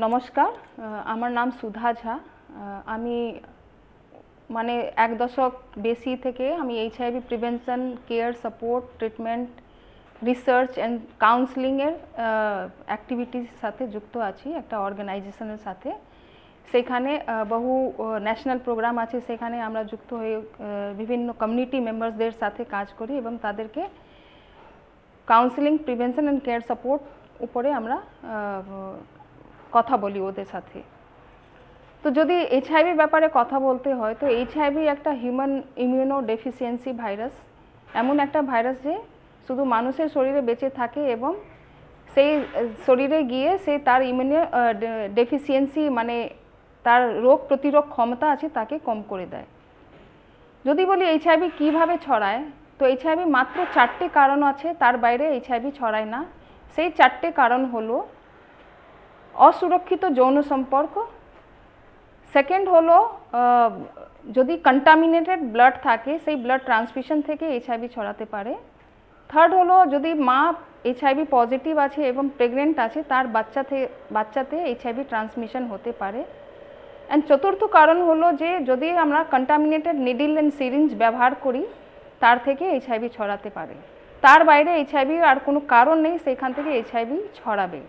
নমস্কার, আমার নাম সুধা ঝা। আমি মানে এক দশক বেশি থেকে আমি HIV prevention, care, support, treatment, research and কাউন্সেলিংয়ের অ্যাক্টিভিটির সাথে যুক্ত আছি একটা অর্গানাইজেশনের সাথে। সেখানে বহু ন্যাশনাল প্রোগ্রাম আছে, সেখানে আমরা যুক্ত হয়ে বিভিন্ন কমিউনিটি মেম্বারসদের সাথে কাজ করি এবং তাদেরকে counselling, prevention and care support উপরে আমরা কথা বলি ওদের সাথে। তো যদি এইচআইভি ব্যাপারে কথা বলতে হয়, তো এইচআইভি একটা হিউম্যান ইমিউনো ডেফিসিয়েন্সি ভাইরাস, এমন একটা ভাইরাস যে শুধু মানুষের শরীরে বেঁচে থাকে এবং সেই শরীরে গিয়ে সে তার ইমিউনো ডেফিসিয়েন্সি মানে তার রোগ প্রতিরোধ ক্ষমতা আছে তাকে কম করে দেয়। যদি বলি এইচআইভি কীভাবে ছড়ায়, তো এইচআইভি মাত্র 4টে কারণ আছে, তার বাইরে এইচআইভি ছড়ায় না। সেই 4টে কারণ হলো অসুরক্ষিত যৌন সম্পর্ক, সেকেন্ড হলো যদি কন্টামিনেটেড ব্লাড থাকে, সেই ব্লাড ট্রান্সমিশন থেকে এইচআইভি ছড়াতে পারে। থার্ড হলো যদি মা এইচআইভি পজিটিভ আছে এবং প্রেগনেন্ট আছে, তার বাচ্চাতে এইচআইভি ট্রান্সমিশন হতে পারে। অ্যান্ড চতুর্থ কারণ হলো যে যদি আমরা কন্টামিনেটেড নিডল অ্যান্ড সিরিঞ্জ ব্যবহার করি, তার থেকে এইচআইভি ছড়াতে পারে। তার বাইরে এইচআইভি আর কোনো কারণ নেই সেখান থেকে এইচআইভি ছড়াবে।